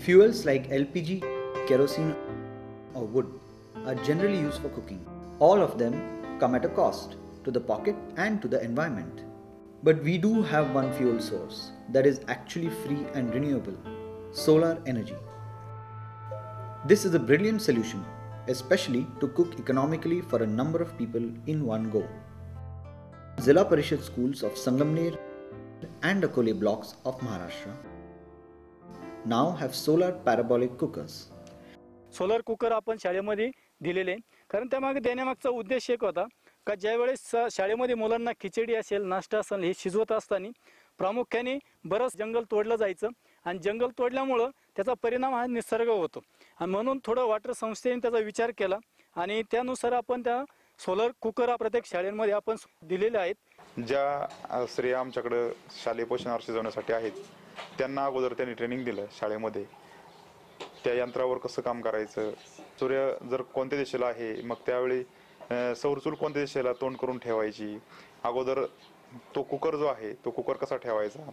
Fuels like LPG, kerosene, or wood are generally used for cooking. All of them come at a cost to the pocket and to the environment. But we do have one fuel source that is actually free and renewable: solar energy. This is a brilliant solution, especially to cook economically for a number of people in one go. Zilla Parishad schools of Sangamner and Akole blocks of Maharashtra now have solar parabolic cookers. Solar cooker आपण शाळेमध्ये दिलेले, कारण त्यामागे देण्यामागचा उद्देश एक होता का ज्यावेळेस शाळेमध्ये मुलांना खिचडी असेल, नाश्ता असेल हे शिजवत असताना प्रामुख्याने बरंच जंगल तोडलं जायचं आणि जंगल तोडल्यामुळं त्याचा परिणाम हा निसर्ग होतो आणि म्हणून थोडं वॉटर संस्थेने त्याचा विचार केला आणि त्यानुसार आपण त्या सोलर कुकर प्रत्येक शाळेमध्ये आपण दिलेले आहेत. ज्या स्त्रिया आमच्याकडे शालेय पोषणावर शिजवण्यासाठी आहेत त्यांना अगोदर त्यांनी ट्रेनिंग दिलं शाळेमध्ये. त्या यंत्रावर कसं काम करायचं, सूर्य जर कोणत्या दिशेला आहे मग त्यावेळी सौरचूल कोणत्या दिशेला तोंड करून ठेवायची, अगोदर तो कुकर जो आहे तो कुकर कसा ठेवायचा,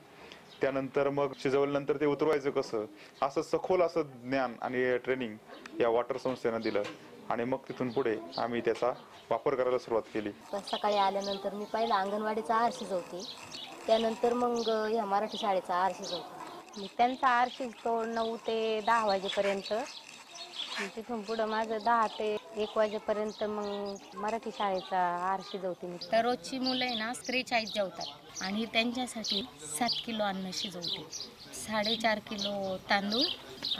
त्यानंतर मग शिजवल्यानंतर ते उतरवायचं कसं, असं सखोल असं ज्ञान आणि ट्रेनिंग या वॉटर संस्थेनं दिलं आणि मग तिथून पुढे आम्ही त्याचा वापर करायला सुरुवात केली. सकाळी आल्यानंतर मी पहिला अंगणवाडीचा आहार शिजवते, त्यानंतर मग या मराठी शाळेचा आहार शिजवते. त्यांचा आहार शिजतो 9 ते 10 वाजेपर्यंत. तिथून पुढं माझं 10 ते 1 वाजेपर्यंत मग मराठी शाळेचा आहार शिजवते मी. तर रोजची मुलं आहे ना 43 जेवतात आणि त्यांच्यासाठी 7 किलो अन्न शिजवते, 4.5 किलो तांदूळ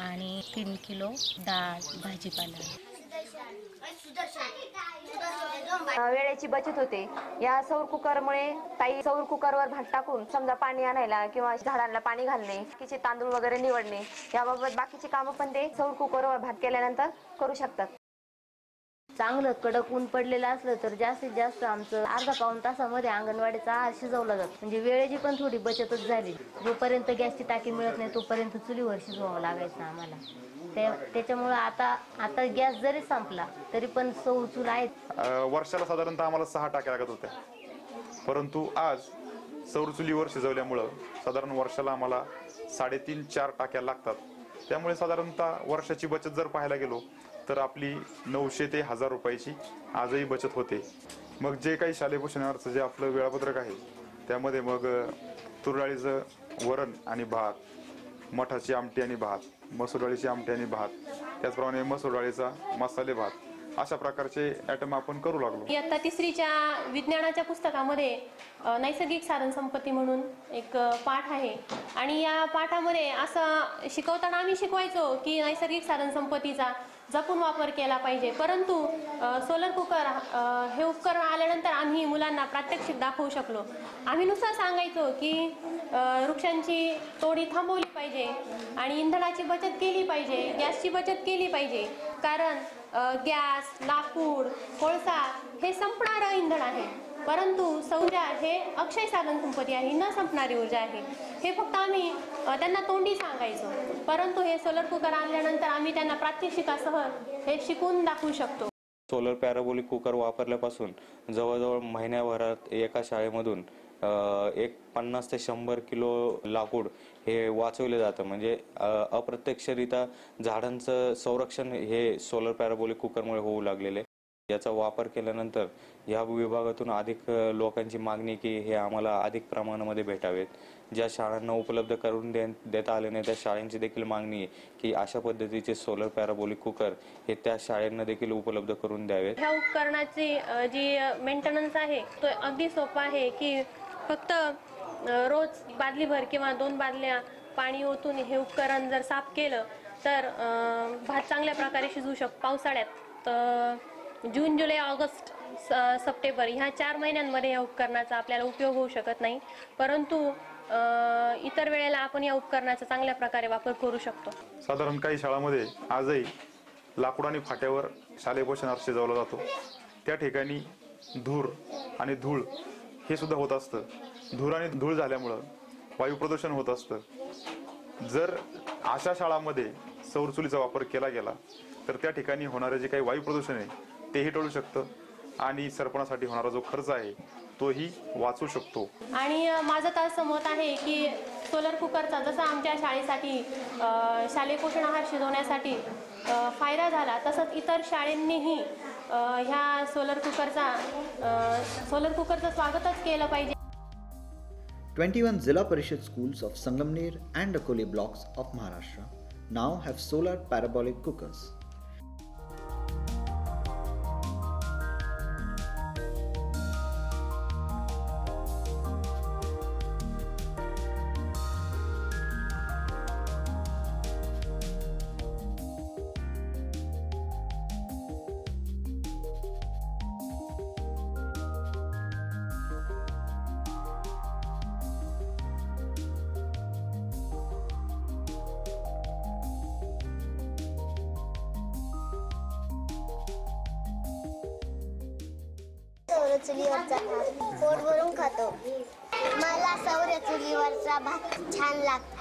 आणि 3 किलो डाळ भाजीपाला. वेळेची बचत होते. या सौर कुकरमुळे काही सौर कुकरवर भात टाकून समजा पाणी आणायला किंवा झाडांना पाणी घालणे, किती तांदूळ वगैरे निवडणे याबाबत बाकीची कामं पण ते सौर कुकरवर भात केल्यानंतर करू शकतात. चांगलं कडक ऊन पडलेलं असलं तर जास्तीत जास्त आमचं अर्धा-पाऊण तासामध्ये अंगणवाडीचा आहार शिजवला जातो. म्हणजे वेळेची पण थोडी बचतच झाली. जोपर्यंत गॅसची टाकी मिळत नाही तोपर्यंत चुलीवर शिजवावं लागायचं आम्हाला. त्याच्यामुळे आता गॅस जरी संपला तरी पण सौर चूल आहेत. वर्षाला साधारणतः आम्हाला 6 टाक्या लागत होत्या, परंतु आज सौर चुलीवर शिजवल्यामुळं साधारण वर्षाला आम्हाला 3.5-4 टाक्या लागतात. त्यामुळे साधारणतः वर्षाची बचत जर पाहायला गेलो तर आपली 900 ते 1000 रुपयाची आजही बचत होते. मग जे काही शालेय पोषणावरचं जे आपलं वेळापत्रक आहे त्यामध्ये मग तूर डाळीचं वरण आणि भात, मठाची आमटी आणि भात, मसूर डाळीची आमटी आणि भात, त्याचप्रमाणे मसूर डाळीचा मसाले भात, अशा प्रकारचे आयटम आपण करू लागलो. इयत्ता 3च्या विज्ञानाच्या पुस्तकामध्ये नैसर्गिक साधन संपत्ती म्हणून एक पाठ आहे आणि या पाठामध्ये असं शिकवताना आम्ही शिकवायचो की नैसर्गिक साधन संपत्तीचा जपून वापर केला पाहिजे. परंतु सोलर कुकर हे उपकरण आल्यानंतर आम्ही मुलांना प्रात्यक्षिक दाखवू शकलो. आम्ही नुसतं सांगायचो की वृक्षांची तोडी थांबवली पाहिजे आणि इंधनाची बचत केली पाहिजे, गॅसची बचत केली पाहिजे, कारण गॅस, लाकूड, कोळसा हे संपणारं इंधन आहे, परंतु सौर हे अक्षय साधन संपत्ती आहे, न संपणारी ऊर्जा आहे. हे फक्त आम्ही त्यांना तोंडी सांगायचो, परंतु हे सोलर कुकर आणल्यानंतर आम्ही त्यांना प्रात्यक्षिकासह हे शिकून दाखवू शकतो. सोलर पॅराबोलिक कुकर वापरल्यापासून जवळजवळ महिन्याभरात एका शाळेमधून 50 ते 100 किलो लाकूड हे वाचवले जातं. म्हणजे अप्रत्यक्षरित्या झाडांचं संरक्षण हे सोलर पॅराबोलिक कुकरमुळे होऊ लागलेले. याचा वापर केल्यानंतर या विभागातून अधिक लोकांची मागणी की हे आम्हाला अधिक प्रमाणामध्ये भेटावेत. ज्या शाळांना उपलब्ध करून देता आले नाही त्या शाळांची देखील मागणी आहे की अशा पद्धतीचे सोलर पॅराबोलिक कुकर हे त्या शाळांना देखील उपलब्ध करून द्यावेत. ह्या उपकरणाची जी मेंटेनन्स आहे तो अगदी सोपा आहे की फक्त रोज बादलीभर किंवा 2 बादल्या पाणी ओतून हे उपकरण जर साफ केलं तर भात चांगल्या प्रकारे शिजू शकतो. पावसाळ्यात जून, जुलै, ऑगस्ट, सप्टेंबर ह्या 4 महिन्यांमध्ये या उपकरणाचा आपल्याला उपयोग होऊ शकत नाही, परंतु इतर वेळेला आपण या उपकरणाचा चांगल्या प्रकारे वापर करू शकतो. साधारण काही शाळांमध्ये आजही लाकूड आणि फाट्यावर शालेय पोषणावर शिजवला जातो. त्या ठिकाणी धूर आणि धूळ हे सुद्धा होत असतं. धूर आणि धूळ झाल्यामुळं वायू प्रदूषण होत असतं. जर अशा शाळांमध्ये सौर चुलीचा वापर केला गेला तर त्या ठिकाणी होणारे जे काही वायू प्रदूषण आहे तेही टळू शकतं आणि सरपणासाठी होणारा जो खर्च आहे तोही वाचू शकतो. आणि माझं तर असं मत आहे की सोलर कुकरचा जसा आमच्या शाळेसाठी शालेय पोषण आहार शिजवण्यासाठी फायदा झाला, तसंच इतर शाळांनीही ह्या सोलर कुकरचं स्वागतच केलं पाहिजे. 21 Zilla Parishad schools of Sangamner and Akole blocks of Maharashtra now have solar parabolic cookers. सौर चुलीवरचा भात पोट भरून खातो. मला सौर चुलीवरचा भात छान लागतो.